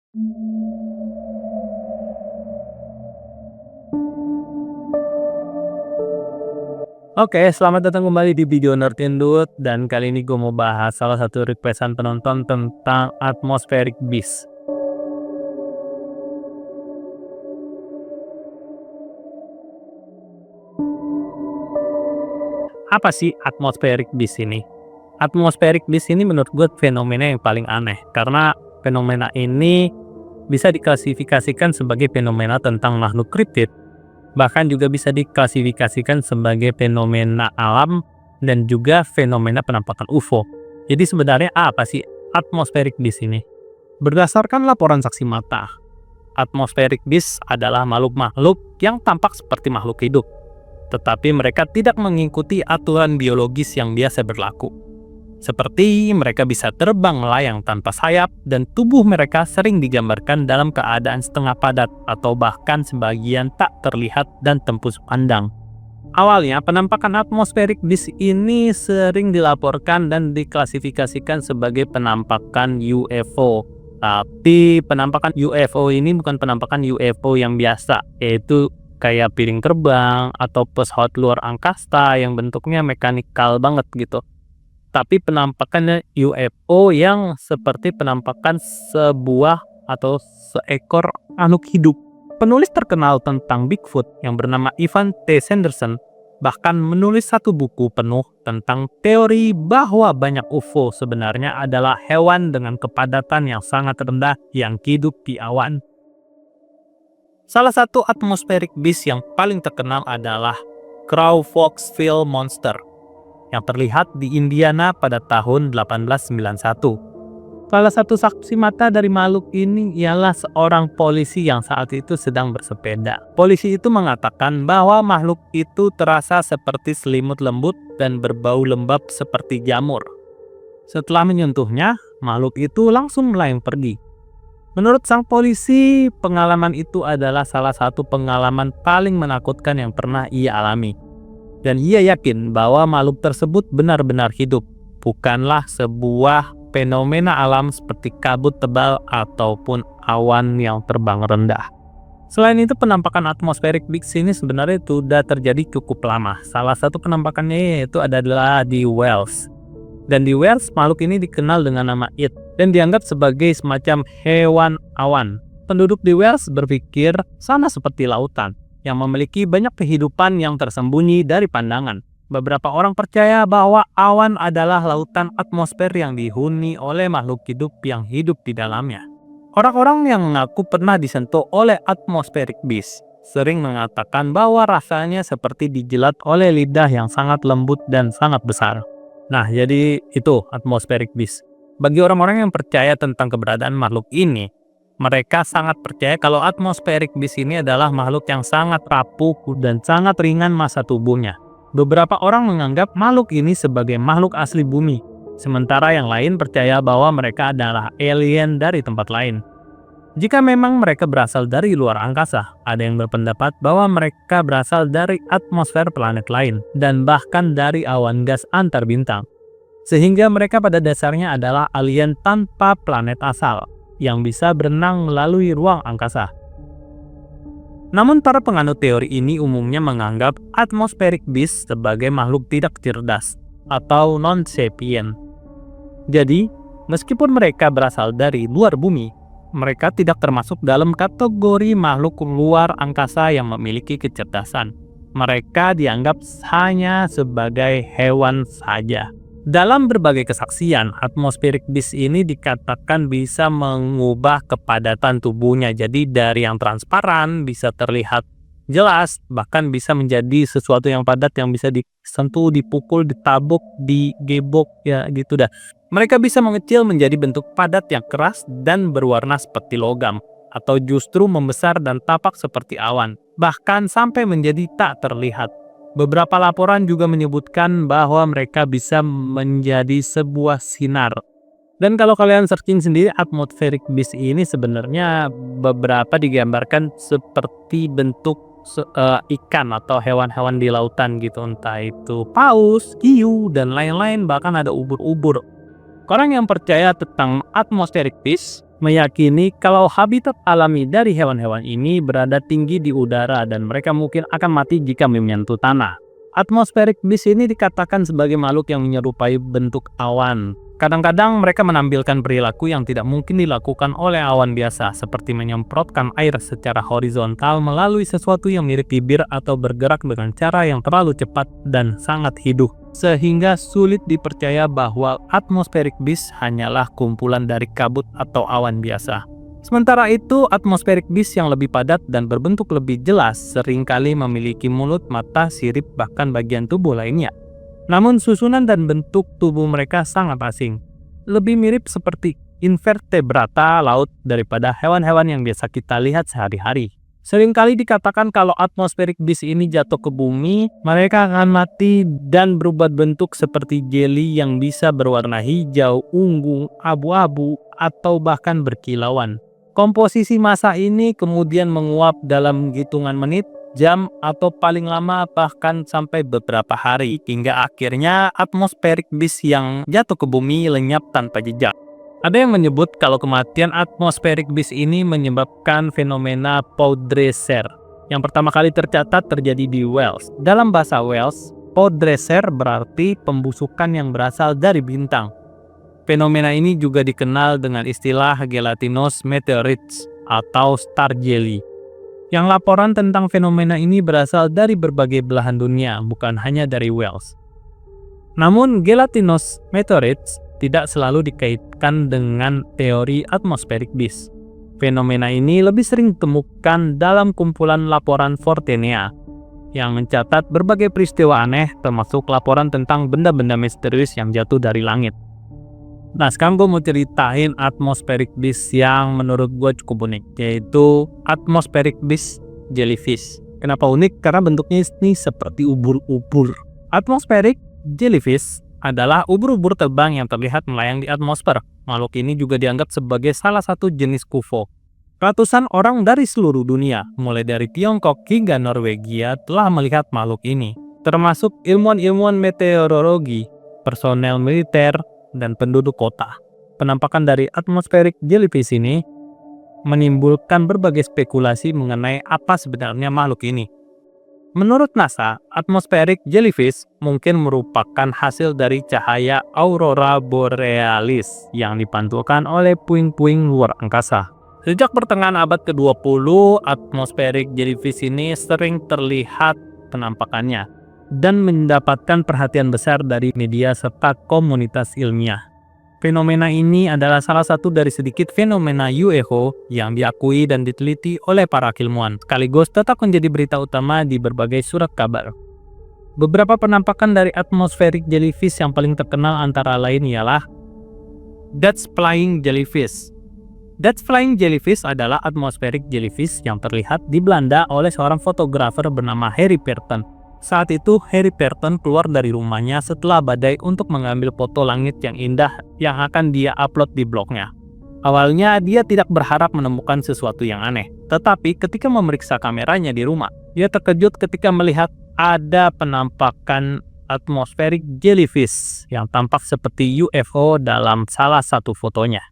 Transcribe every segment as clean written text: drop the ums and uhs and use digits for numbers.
Oke, selamat datang kembali di video Nerdindut, dan kali ini gue mau bahas salah satu requestan penonton tentang atmospheric beast. Apa sih atmospheric beast ini? Atmospheric beast ini menurut gue fenomena yang paling aneh, karena fenomena ini bisa diklasifikasikan sebagai fenomena tentang makhluk kriptid, bahkan juga bisa diklasifikasikan sebagai fenomena alam dan juga fenomena penampakan UFO. Jadi sebenarnya apa sih atmospheric beast ini? Berdasarkan laporan saksi mata, atmospheric beast adalah makhluk-makhluk yang tampak seperti makhluk hidup, tetapi mereka tidak mengikuti aturan biologis yang biasa berlaku. Seperti mereka bisa terbang melayang tanpa sayap, dan tubuh mereka sering digambarkan dalam keadaan setengah padat atau bahkan sebagian tak terlihat dan tembus pandang. Awalnya, penampakan atmospheric beast ini sering dilaporkan dan diklasifikasikan sebagai penampakan UFO. Tapi penampakan UFO ini bukan penampakan UFO yang biasa, yaitu kayak piring terbang atau pesawat luar angkasa yang bentuknya mekanikal banget gitu. Tapi penampakannya UFO yang seperti penampakan sebuah atau seekor makhluk hidup. Penulis terkenal tentang Bigfoot yang bernama Ivan T. Sanderson bahkan menulis satu buku penuh tentang teori bahwa banyak UFO sebenarnya adalah hewan dengan kepadatan yang sangat rendah yang hidup di awan. Salah satu atmospheric beast yang paling terkenal adalah Crow Foxville Monster yang terlihat di Indiana pada tahun 1891. Salah satu saksi mata dari makhluk ini ialah seorang polisi yang saat itu sedang bersepeda. Polisi itu mengatakan bahwa makhluk itu terasa seperti selimut lembut dan berbau lembab seperti jamur. Setelah menyentuhnya, makhluk itu langsung melayang pergi. Menurut sang polisi, pengalaman itu adalah salah satu pengalaman paling menakutkan yang pernah ia alami. Dan ia yakin bahwa makhluk tersebut benar-benar hidup, bukanlah sebuah fenomena alam seperti kabut tebal ataupun awan yang terbang rendah. Selain itu, penampakan atmospheric beast ini sebenarnya sudah terjadi cukup lama. Salah satu penampakannya yaitu adalah di Wales. Dan di Wales, makhluk ini dikenal dengan nama It dan dianggap sebagai semacam hewan awan. Penduduk di Wales berpikir sana seperti lautan yang memiliki banyak kehidupan yang tersembunyi dari pandangan. Beberapa orang percaya bahwa awan adalah lautan atmosfer yang dihuni oleh makhluk hidup yang hidup di dalamnya. Orang-orang yang mengaku pernah disentuh oleh atmospheric beast sering mengatakan bahwa rasanya seperti dijilat oleh lidah yang sangat lembut dan sangat besar. Nah, jadi itu atmospheric beast. Bagi orang-orang yang percaya tentang keberadaan makhluk ini, mereka sangat percaya kalau atmospheric beast ini adalah makhluk yang sangat rapuh dan sangat ringan massa tubuhnya. Beberapa orang menganggap makhluk ini sebagai makhluk asli bumi, sementara yang lain percaya bahwa mereka adalah alien dari tempat lain. Jika memang mereka berasal dari luar angkasa, ada yang berpendapat bahwa mereka berasal dari atmosfer planet lain dan bahkan dari awan gas antar bintang. Sehingga mereka pada dasarnya adalah alien tanpa planet asal yang bisa berenang melalui ruang angkasa. Namun para penganut teori ini umumnya menganggap atmospheric beast sebagai makhluk tidak cerdas atau non-sapient. Jadi, meskipun mereka berasal dari luar bumi, mereka tidak termasuk dalam kategori makhluk luar angkasa yang memiliki kecerdasan. Mereka dianggap hanya sebagai hewan saja. Dalam berbagai kesaksian, atmospheric beast ini dikatakan bisa mengubah kepadatan tubuhnya. Jadi dari yang transparan bisa terlihat jelas, bahkan bisa menjadi sesuatu yang padat yang bisa disentuh, dipukul, ditabuk, digebok, ya gitu dah. Mereka bisa mengecil menjadi bentuk padat yang keras dan berwarna seperti logam, atau justru membesar dan tampak seperti awan, bahkan sampai menjadi tak terlihat. Beberapa laporan juga menyebutkan bahwa mereka bisa menjadi sebuah sinar. Dan kalau kalian searching sendiri, atmospheric beast ini sebenarnya beberapa digambarkan seperti bentuk ikan atau hewan-hewan di lautan gitu. Entah itu paus, hiu, dan lain-lain, bahkan ada ubur-ubur. Orang yang percaya tentang atmospheric beast meyakini kalau habitat alami dari hewan-hewan ini berada tinggi di udara dan mereka mungkin akan mati jika menyentuh tanah. Atmospheric beast ini dikatakan sebagai makhluk yang menyerupai bentuk awan. Kadang-kadang mereka menampilkan perilaku yang tidak mungkin dilakukan oleh awan biasa, seperti menyemprotkan air secara horizontal melalui sesuatu yang mirip bibir atau bergerak dengan cara yang terlalu cepat dan sangat hidup, sehingga sulit dipercaya bahwa atmospheric beast hanyalah kumpulan dari kabut atau awan biasa. Sementara itu, atmospheric beast yang lebih padat dan berbentuk lebih jelas seringkali memiliki mulut, mata, sirip, bahkan bagian tubuh lainnya. Namun susunan dan bentuk tubuh mereka sangat asing. Lebih mirip seperti invertebrata laut daripada hewan-hewan yang biasa kita lihat sehari-hari. Seringkali dikatakan kalau atmospheric beast ini jatuh ke bumi, mereka akan mati dan berubah bentuk seperti jelly yang bisa berwarna hijau, ungu, abu-abu, atau bahkan berkilauan. Komposisi massa ini kemudian menguap dalam hitungan menit, jam, atau paling lama bahkan sampai beberapa hari, hingga akhirnya atmospheric beast yang jatuh ke bumi lenyap tanpa jejak. Ada yang menyebut kalau kematian atmospheric beast ini menyebabkan fenomena Poudre-Ser yang pertama kali tercatat terjadi di Wales. Dalam bahasa Wales, Poudre-Ser berarti pembusukan yang berasal dari bintang. Fenomena ini juga dikenal dengan istilah gelatinous meteorites atau star jelly. Yang laporan tentang fenomena ini berasal dari berbagai belahan dunia, bukan hanya dari Wales. Namun, gelatinous meteorites tidak selalu dikaitkan dengan teori atmospheric beast. Fenomena ini lebih sering ditemukan dalam kumpulan laporan Fortenea yang mencatat berbagai peristiwa aneh, termasuk laporan tentang benda-benda misterius yang jatuh dari langit. Nah, sekarang gue mau ceritain atmospheric beast yang menurut gue cukup unik, yaitu atmospheric beast jellyfish. Kenapa unik? Karena bentuknya ini seperti ubur-ubur. Atmospheric jellyfish adalah ubur-ubur terbang yang terlihat melayang di atmosfer. Makhluk ini juga dianggap sebagai salah satu jenis UFO. Ratusan orang dari seluruh dunia, mulai dari Tiongkok hingga Norwegia, telah melihat makhluk ini, termasuk ilmuwan-ilmuwan meteorologi, personel militer, dan penduduk kota. Penampakan dari atmospheric jellyfish ini menimbulkan berbagai spekulasi mengenai apa sebenarnya makhluk ini. Menurut NASA, atmospheric jellyfish mungkin merupakan hasil dari cahaya aurora borealis yang dipantulkan oleh puing-puing luar angkasa. Sejak pertengahan abad ke-20, atmospheric jellyfish ini sering terlihat penampakannya dan mendapatkan perhatian besar dari media serta komunitas ilmiah. Fenomena ini adalah salah satu dari sedikit fenomena UFO yang diakui dan diteliti oleh para ilmuwan, sekaligus tetap menjadi berita utama di berbagai surat kabar. Beberapa penampakan dari atmospheric jellyfish yang paling terkenal antara lain ialah Dutch flying jellyfish. Dutch flying jellyfish adalah atmospheric jellyfish yang terlihat di Belanda oleh seorang fotografer bernama Harry Perton. Saat itu, Harry Perton keluar dari rumahnya setelah badai untuk mengambil foto langit yang indah yang akan dia upload di blognya. Awalnya, dia tidak berharap menemukan sesuatu yang aneh. Tetapi ketika memeriksa kameranya di rumah, dia terkejut ketika melihat ada penampakan atmospheric jellyfish yang tampak seperti UFO dalam salah satu fotonya.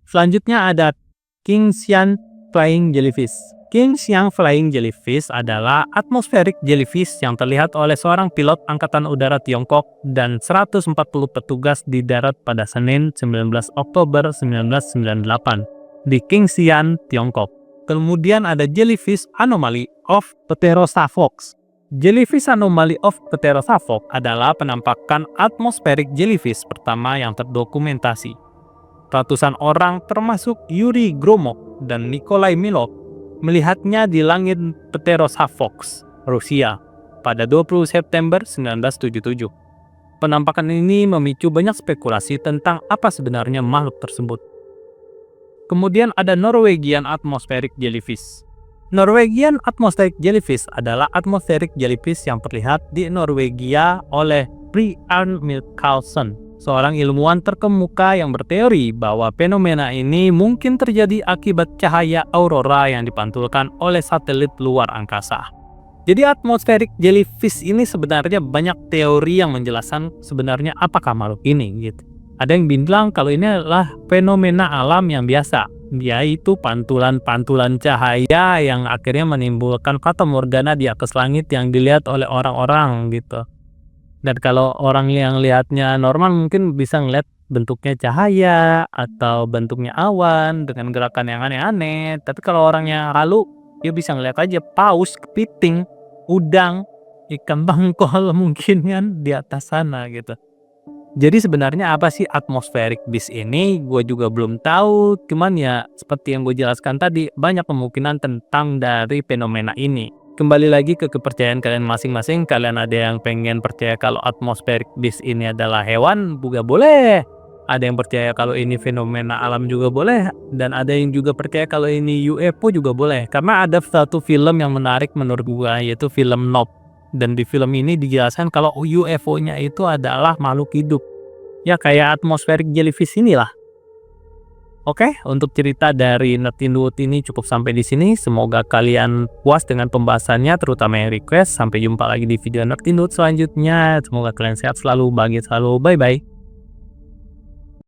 Selanjutnya ada King Sian flying jellyfish. King Siang flying jellyfish adalah atmospheric jellyfish yang terlihat oleh seorang pilot Angkatan Udara Tiongkok dan 140 petugas di darat pada Senin 19 Oktober 1998 di King Sian, Tiongkok. Kemudian ada jellyfish anomaly of Pterosaphos. Jellyfish anomaly of Pterosaphos adalah penampakan atmospheric jellyfish pertama yang terdokumentasi. Ratusan orang termasuk Yuri Gromov dan Nikolai Milov melihatnya di langit Pterosaphos, Rusia, pada 20 September 1977. Penampakan ini memicu banyak spekulasi tentang apa sebenarnya makhluk tersebut. Kemudian ada Norwegian atmospheric jellyfish. Norwegian atmospheric jellyfish adalah atmospheric jellyfish yang terlihat di Norwegia oleh Brian Michelson, seorang ilmuwan terkemuka yang berteori bahwa fenomena ini mungkin terjadi akibat cahaya aurora yang dipantulkan oleh satelit luar angkasa. Jadi atmospheric jellyfish ini sebenarnya banyak teori yang menjelaskan sebenarnya apakah makhluk ini gitu. Ada yang bilang kalau ini adalah fenomena alam yang biasa, yaitu pantulan-pantulan cahaya yang akhirnya menimbulkan fata morgana di atas langit yang dilihat oleh orang-orang gitu. Dan kalau orang yang lihatnya normal mungkin bisa ngeliat bentuknya cahaya atau bentuknya awan dengan gerakan yang aneh-aneh. Tapi kalau orangnya halu, dia bisa ngeliat aja paus, kepiting, udang, ikan bangkol mungkin kan di atas sana gitu. Jadi sebenarnya apa sih atmospheric disk ini? Gue juga belum tahu. Cuman ya seperti yang gue jelaskan tadi, banyak kemungkinan tentang dari fenomena ini. Kembali lagi ke kepercayaan kalian masing-masing. Kalian ada yang pengen percaya kalau atmospheric disk ini adalah hewan, juga boleh. Ada yang percaya kalau ini fenomena alam juga boleh. Dan ada yang juga percaya kalau ini UFO juga boleh. Karena ada satu film yang menarik menurut gue, yaitu film Nope. Dan di film ini dijelaskan kalau UFO-nya itu adalah makhluk hidup. Ya kayak atmospheric jellyfish inilah. Oke, untuk cerita dari Nerdinwood ini cukup sampai di sini. Semoga kalian puas dengan pembahasannya, terutama yang request. Sampai jumpa lagi di video Nerdinwood selanjutnya. Semoga kalian sehat selalu, bahagia selalu. Bye-bye.